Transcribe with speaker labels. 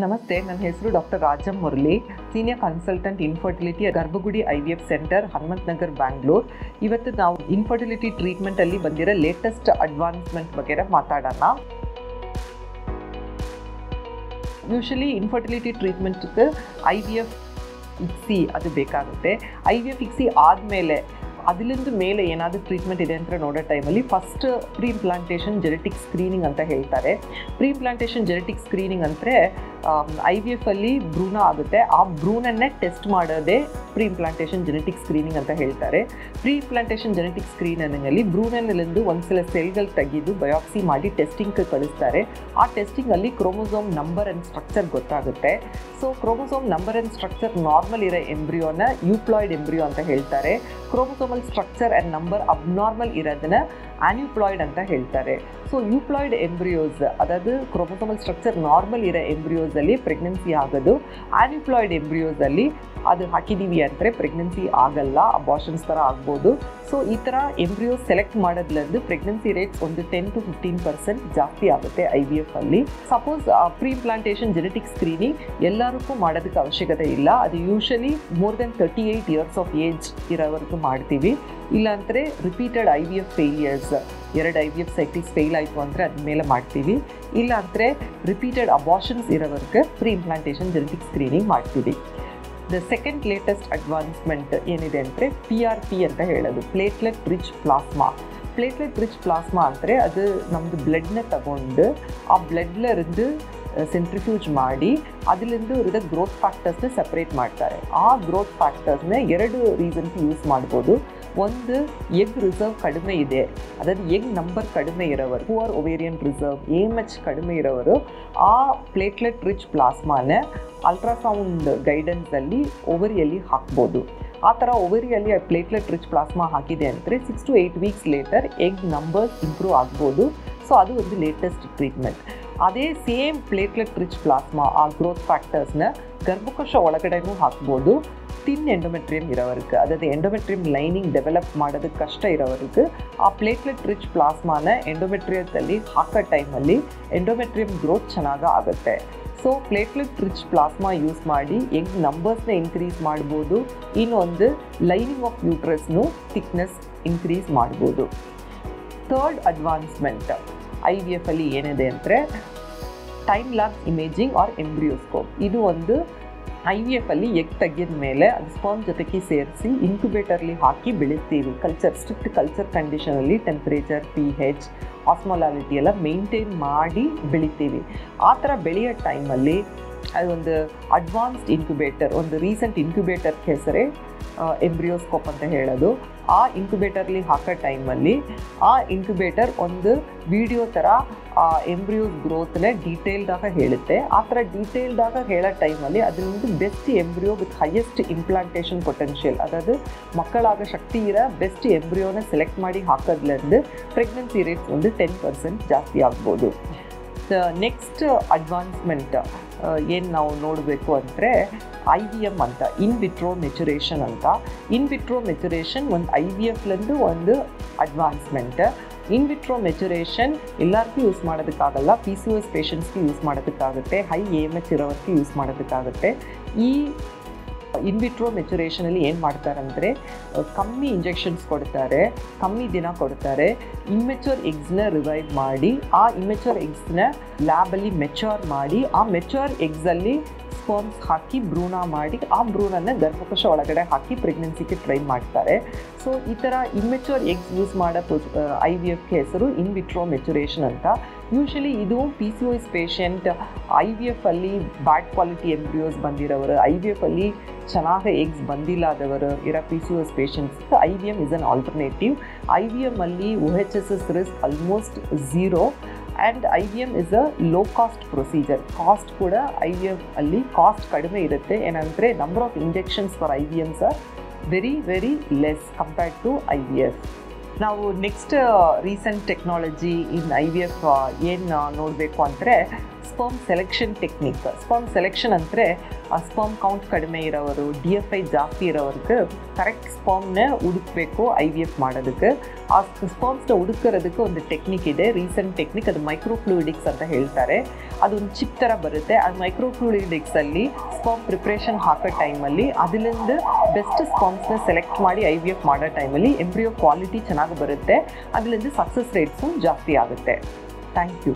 Speaker 1: ನಮಸ್ತೆ, ನನ್ನ ಹೆಸರು doctor Rajam Murali, senior consultant infertility ಗರ್ಭಗುಡಿ IVF ಸೆಂಟರ್, ಹನುಮಂತ ನಗರ್, ಬ್ಯಾಂಗ್ಳೂರ್. ಇವತ್ತು ನಾವು ಇನ್ಫರ್ಟಿಲಿಟಿ ಟ್ರೀಟ್ಮೆಂಟಲ್ಲಿ ಬಂದಿರೋ ಲೇಟೆಸ್ಟ್ ಅಡ್ವಾನ್ಸ್ಮೆಂಟ್ ಬಗ್ಗೆ ಮಾತಾಡೋಣ. ಯೂಶಲಿ ಇನ್ಫರ್ಟಿಲಿಟಿ ಟ್ರೀಟ್ಮೆಂಟ್ಗೆ IVF ICSI ಅದು ಬೇಕಾಗುತ್ತೆ. IVF ICSI ಆದಮೇಲೆ ಅದರಿಂದ ಮೇಲೆ ಏನಾದರೂ ಟ್ರೀಟ್ಮೆಂಟ್ ಇದೆ ಅಂತ ನೋಡೋ ಟೈಮಲ್ಲಿ first pre implantation genetic screening ಅಂತ ಹೇಳ್ತಾರೆ. ಪ್ರೀ ಇಂಪ್ಲಾಂಟೇಷನ್ ಜೆನೆಟಿಕ್ ಸ್ಕ್ರೀನಿಂಗ್ ಅಂದರೆ IVF ಅಲ್ಲಿ ಭ್ರೂಣ ಆಗುತ್ತೆ, ಆ ಭ್ರೂಣನ್ನೇ ಟೆಸ್ಟ್ ಮಾಡೋದೇ ಪ್ರೀ ಇಂಪ್ಲಾಂಟೇಷನ್ ಜೆನೆಟಿಕ್ ಸ್ಕ್ರೀನಿಂಗ್ ಅಂತ ಹೇಳ್ತಾರೆ. ಪ್ರೀ ಇಂಪ್ಲಾಂಟೇಷನ್ ಜೆನೆಟಿಕ್ ಸ್ಕ್ರೀನಿಂಗಲ್ಲಿ ಭ್ರೂಣನಲ್ಲಿಂದು ಒಂದ್ಸಲ ಸೆಲ್ಗಳು ತೆಗೆದು ಬಯಾಪ್ಸಿ ಮಾಡಿ ಟೆಸ್ಟಿಂಗ್ಗೆ ಕಳಿಸ್ತಾರೆ. ಆ ಟೆಸ್ಟಿಂಗಲ್ಲಿ ಕ್ರೋಮೋಸೋಮ್ ನಂಬರ್ ಆ್ಯಂಡ್ ಸ್ಟ್ರಕ್ಚರ್ ಗೊತ್ತಾಗುತ್ತೆ. So chromosome number and structure normal ಇರೋ ಎಂಬ್ರಿಯೋನ ಯೂಪ್ಲಾಯ್ಡ್ ಎಂಬ್ರಿಯೋ ಅಂತ ಹೇಳ್ತಾರೆ. Chromosomal structure and number abnormal ಇರೋದನ್ನ ಆನ್ಯೂಪ್ಲಾಯ್ಡ್ ಅಂತ ಹೇಳ್ತಾರೆ. ಸೊ ಯೂಪ್ಲಾಯ್ಡ್ ಎಂಬ್ರಿಯೋಸ್, ಅದಾದ ಕ್ರೋಮೋಸೋಮಲ್ ಸ್ಟ್ರಕ್ಚರ್ ನಾರ್ಮಲ್ ಇರೋ ಎಂಬ್ರಿಯೋಸಲ್ಲಿ ಪ್ರೆಗ್ನೆನ್ಸಿ ಆಗೋದು. ಆನ್ಯೂಪ್ಲಾಯ್ಡ್ ಎಂಬ್ರಿಯೋಸಲ್ಲಿ ಅದು ಹಾಕಿದ್ದೀವಿ ಅಂದರೆ ಪ್ರೆಗ್ನೆನ್ಸಿ ಆಗಲ್ಲ, ಅಬಾರ್ಷನ್ಸ್ ಥರ ಆಗ್ಬೋದು. ಸೊ ಈ ಥರ ಎಂಬ್ರಿಯೋ ಸೆಲೆಕ್ಟ್ ಮಾಡೋದ್ರಿಂದ ಪ್ರೆಗ್ನೆನ್ಸಿ ರೇಟ್ಸ್ ಒಂದು 10 to 15% ಜಾಸ್ತಿ ಆಗುತ್ತೆ IVF ಅಲ್ಲಿ. Suppose pre implantation genetic screening ಎಲ್ಲರಿಗೂ ಮಾಡೋದಕ್ಕೆ ಅವಶ್ಯಕತೆ ಇಲ್ಲ. ಅದು usually more than 38 years of age ಇರೋವರೆಗೂ ಮಾಡ್ತೀವಿ. ಇಲ್ಲಾಂದರೆ repeated IVF failures, 2 IVF cycles fail ಆಯಿತು ಅಂದರೆ ಅದ್ರ ಮೇಲೆ ಮಾಡ್ತೀವಿ. ಇಲ್ಲಾಂದರೆ ರಿಪೀಟೆಡ್ ಅಬಾರ್ಷನ್ಸ್ ಇರೋವರೆಗೆ ಪ್ರೀ ಇಂಪ್ಲಾಂಟೇಷನ್ ಜೆನೆಟಿಕ್ ಸ್ಕ್ರೀನಿಂಗ್ ಮಾಡ್ತೀವಿ. ದ ಸೆಕೆಂಡ್ ಲೇಟೆಸ್ಟ್ ಅಡ್ವಾನ್ಸ್ಮೆಂಟ್ ಏನಿದೆ ಅಂದರೆ PRP ಅಂತ ಹೇಳೋದು, platelet rich plasma. Platelet rich plasma ಅಂದರೆ ಅದು ನಮ್ಮದು ಬ್ಲಡ್ನ ತಗೊಂಡು ಆ ಬ್ಲಡ್ಲಿருந்து ಸೆಂಟ್ರಿಫ್ಯೂಜ್ ಮಾಡಿ ಅದರಿಂದ ಇರೋ ಗ್ರೋತ್ ಫ್ಯಾಕ್ಟರ್ಸ್ನ ಸಪ್ರೇಟ್ ಮಾಡ್ತಾರೆ. ಆ ಗ್ರೋತ್ ಫ್ಯಾಕ್ಟರ್ಸ್ನ 2 ರೀಸನ್ಸ್ಗೆ ಯೂಸ್ ಮಾಡ್ಬೋದು. ಒಂದು, ಎಗ್ ರಿಸರ್ವ್ ಕಡಿಮೆ ಇದೆ, ಅದಾದ ಎಗ್ ನಂಬರ್ ಕಡಿಮೆ ಇರೋವರು, ಪುವರ್ ಒವೇರಿಯನ್ ರಿಸರ್ವ್ AMH ಕಡಿಮೆ ಇರೋವರು ಆ ಪ್ಲೇಟ್ಲೆಟ್ ರಿಚ್ ಪ್ಲಾಸ್ಮಾನ ಅಲ್ಟ್ರಾಸೌಂಡ್ ಗೈಡೆನ್ಸಲ್ಲಿ ಓವರಿಯಲ್ಲಿ ಹಾಕ್ಬೋದು. ಆ ಥರ ಓವರಿಯಲ್ಲಿ ಪ್ಲೇಟ್ಲೆಟ್ ರಿಚ್ ಪ್ಲಾಸ್ಮಾ ಹಾಕಿದೆ ಅಂದರೆ 6 to 8 weeks later egg numbers improve ಆಗ್ಬೋದು. ಸೊ ಅದು ಒಂದು ಲೇಟೆಸ್ಟ್ ಟ್ರೀಟ್ಮೆಂಟ್. ಅದೇ ಸೇಮ್ ಪ್ಲೇಟ್ಲೆಟ್ ರಿಚ್ ಪ್ಲಾಸ್ಮಾ ಆ ಗ್ರೋತ್ ಫ್ಯಾಕ್ಟರ್ಸ್ನ ಗರ್ಭಕೋಶ ಒಳಗಡೆನೂ ಹಾಕ್ಬೋದು. ತಿನ್ ಎಂಡೋಮೆಟ್ರಿಯಮ್ ಇರೋವರೆಗೆ, ಅದಾದ ಎಂಡೋಮೆಟ್ರಿಯಮ್ ಲೈನಿಂಗ್ ಡೆವಲಪ್ ಮಾಡೋದಕ್ಕೆ ಕಷ್ಟ ಇರೋವರೆಗೆ ಆ ಪ್ಲೇಟ್ಲೆಟ್ ರಿಚ್ ಪ್ಲಾಸ್ಮಾನ ಎಂಡೋಮೆಟ್ರಿಯದಲ್ಲಿ ಹಾಕೋ ಟೈಮಲ್ಲಿ ಎಂಡೋಮೆಟ್ರಿಯಮ್ ಗ್ರೋತ್ ಚೆನ್ನಾಗಿ ಆಗುತ್ತೆ. So platelet rich plasma use ಮಾಡಿ ಎಗ್ ನಂಬರ್ಸ್ನ ಇನ್ಕ್ರೀಸ್ ಮಾಡ್ಬೋದು. ಇನ್ನೊಂದು, ಲೈನಿಂಗ್ ಆಫ್ ಯೂಟ್ರಸ್ನು ಥಿಕ್ನೆಸ್ ಇನ್ಕ್ರೀಸ್ ಮಾಡ್ಬೋದು. ಥರ್ಡ್ ಅಡ್ವಾನ್ಸ್ಮೆಂಟ್ IVF ಅಲ್ಲಿ ಏನಿದೆ ಅಂದರೆ ಟೈಮ್ ಲ್ಯಾಪ್ಸ್ ಇಮೇಜಿಂಗ್ ಆರ್ ಎಂಬ್ರಿಯೋಸ್ಕೋಪ್. ಇದು ಒಂದು IVF ಅಲ್ಲಿ ಎಗ್ ತೆಗೆದ ಮೇಲೆ ಅದು ಸ್ಪರ್ಮ್ ಜೊತೆಗೆ ಸೇರಿಸಿ ಇನ್ಕ್ಯುಬೇಟರ್ಲಿ ಹಾಕಿ ಬೆಳೆಸ್ತೀವಿ. ಸ್ಟ್ರಿಕ್ಟ್ ಕಲ್ಚರ್ ಕಂಡೀಷನಲ್ಲಿ ಟೆಂಪ್ರೇಚರ್, pH, ಆಸ್ಮೊಲಾಲಿಟಿ ಎಲ್ಲ ಮೇಂಟೈನ್ ಮಾಡಿ ಬೆಳಿತೀವಿ. ಆ ಥರ ಬೆಳೆಯೋ ಟೈಮಲ್ಲಿ ಅದೊಂದು ಅಡ್ವಾನ್ಸ್ಡ್ ಇನ್ಕ್ಯುಬೇಟರ್, ಒಂದು ರೀಸೆಂಟ್ ಇನ್ಕ್ಯುಬೇಟರ್ ಹೆಸರೇ ಎಂಬ್ರಿಯೋಸ್ಕೋಪ್ ಅಂತ ಹೇಳೋದು. ಆ ಇನ್ಕ್ಯುಬೇಟರ್ಲಿ ಹಾಕೋ ಟೈಮಲ್ಲಿ ಆ ಇನ್ಕ್ಯುಬೇಟರ್ ಒಂದು ವಿಡಿಯೋ ಥರ ಆ ಎಂಬ್ರಿಯೋಸ್ ಗ್ರೋತ್ನ ಡೀಟೇಲ್ಡಾಗ ಹೇಳುತ್ತೆ. ಆ ಥರ ಡೀಟೇಲ್ಡಾಗ ಹೇಳೋ ಟೈಮಲ್ಲಿ ಅದರಿಂದ best embryo with highest implantation potential, ಅದಾದ ಮಕ್ಕಳಾಗ ಶಕ್ತಿ ಇರೋ ಬೆಸ್ಟ್ ಎಂಬ್ರಿಯೋನ ಸೆಲೆಕ್ಟ್ ಮಾಡಿ ಹಾಕೋದ್ರಿಂದ ಪ್ರೆಗ್ನೆನ್ಸಿ ರೇಟ್ಸ್ ಒಂದು 10% ಜಾಸ್ತಿ ಆಗ್ಬೋದು. ನೆಕ್ಸ್ಟ್ ಅಡ್ವಾನ್ಸ್ಮೆಂಟ್ ಏನು ನಾವು ನೋಡಬೇಕು ಅಂದರೆ IVM ಅಂತ, ಇನ್ ವಿಟ್ರೋ ಮೆಚುರೇಷನ್ ಅಂತ. ಇನ್ ವಿಟ್ರೋ ಮೆಚುರೇಷನ್ ಒಂದು IVFಲಂದು ಒಂದು ಅಡ್ವಾನ್ಸ್ಮೆಂಟ್. ಇನ್ ವಿಟ್ರೋ ಮೆಚುರೇಷನ್ ಎಲ್ಲರಿಗೂ ಯೂಸ್ ಮಾಡೋದಕ್ಕಾಗಲ್ಲ, PCOS ಪೇಷಂಟ್ಸ್ಗೆ ಯೂಸ್ ಮಾಡೋದಕ್ಕಾಗುತ್ತೆ, ಹೈ AMH ಇರೋವರೆಗೂ ಯೂಸ್ ಮಾಡೋದಕ್ಕಾಗುತ್ತೆ. ಈ ಇನ್ ವಿಟ್ರೋ ಮೆಚುರೇಷನಲ್ಲಿ ಏನು ಮಾಡ್ತಾರಂದರೆ ಕಮ್ಮಿ ಇಂಜೆಕ್ಷನ್ಸ್ ಕೊಡ್ತಾರೆ, ಕಮ್ಮಿ ದಿನ ಕೊಡ್ತಾರೆ. ಇಮ್ಮೆಚೂರ್ ಎಗ್ಸ್ನ ರಿವೈವ್ ಮಾಡಿ ಆ ಇಮ್ಮೆಚೂರ್ ಎಗ್ಸ್ನ ಲ್ಯಾಬಲ್ಲಿ ಮೆಚೂರ್ ಮಾಡಿ ಆ ಮೆಚೂರ್ ಎಗ್ಸಲ್ಲಿ ಸ್ಪರ್ಮ್ಸ್ ಹಾಕಿ ಭ್ರೂಣ ಮಾಡಿ ಆ ಭ್ರೂಣನ ಗರ್ಭಕೋಶ ಒಳಗಡೆ ಹಾಕಿ ಪ್ರೆಗ್ನೆನ್ಸಿಗೆ ಟ್ರೈ ಮಾಡ್ತಾರೆ. ಸೊ ಈ ಥರ ಇಮ್ಮೆಚೂರ್ ಎಗ್ಸ್ ಯೂಸ್ ಮಾಡೋ IVFಗೆ ಹೆಸರು ಇನ್ ವಿಟ್ರೋ ಮೆಚುರೇಷನ್ ಅಂತ. ಯೂಶಲಿ ಇದು PCOS ಪೇಷಂಟ್, IVF ಅಲ್ಲಿ ಬ್ಯಾಡ್ ಕ್ವಾಲಿಟಿ ಎಂಬ್ರಿಯೋಸ್ ಬಂದಿರೋರು, IVF ಅಲ್ಲಿ ಚೆನ್ನಾಗಿ ಎಗ್ಸ್ ಬಂದಿಲ್ಲದವರು ಇರೋ PCOS patients IVM is an alternative. IVM ಅಲ್ಲಿ OHSS risk almost 0 and IVM is a low cost procedure. Cost ಕೂಡ IVF ಅಲ್ಲಿ ಕಾಸ್ಟ್ ಕಡಿಮೆ ಇರುತ್ತೆ. ಏನಂದರೆ number of injections for IVMs are very less compared to IVF. ನಾವು next recent technology in IVF ಏನು ನೋಡಬೇಕು ಅಂದರೆ sperm selection technique. Sperm selection ಅಂದರೆ ಸ್ಪರ್ಮ್ ಕೌಂಟ್ ಕಡಿಮೆ ಇರೋರು, DFI ಜಾಸ್ತಿ ಇರೋವ್ರಿಗೆ ಕರೆಕ್ಟ್ ಸ್ಪರ್ಮ್ನ ಹುಡುಕಬೇಕು IVF ಮಾಡೋದಕ್ಕೆ. ಆ ಸ್ಪರ್ಮ್ಸ್ನ ಹುಡುಕಿರೋದಕ್ಕೆ ಒಂದು ಟೆಕ್ನಿಕ್ ಇದೆ, ರೀಸೆಂಟ್ ಟೆಕ್ನಿಕ್, ಅದು ಮೈಕ್ರೋಫ್ಲೂಯಿಡಿಕ್ಸ್ ಅಂತ ಹೇಳ್ತಾರೆ. ಅದೊಂದು ಚಿಪ್ ಥರ ಬರುತ್ತೆ. ಅದು ಮೈಕ್ರೋಫ್ಲೂಯಿಡಿಕ್ಸಲ್ಲಿ ಸ್ಪರ್ಮ್ ಪ್ರಿಪ್ರೇಷನ್ ಹಾಕೋ ಟೈಮಲ್ಲಿ ಅದರಿಂದ ಬೆಸ್ಟ್ ಸ್ಪರ್ಮ್ಸ್ನ ಸೆಲೆಕ್ಟ್ ಮಾಡಿ IVF ಮಾಡೋ ಟೈಮಲ್ಲಿ ಎಂಬ್ರಿಯೋ ಕ್ವಾಲಿಟಿ ಚೆನ್ನಾಗಿ ಬರುತ್ತೆ, ಅದರಿಂದ ಸಕ್ಸಸ್ ರೇಟ್ಸು ಜಾಸ್ತಿ ಆಗುತ್ತೆ. Thank you.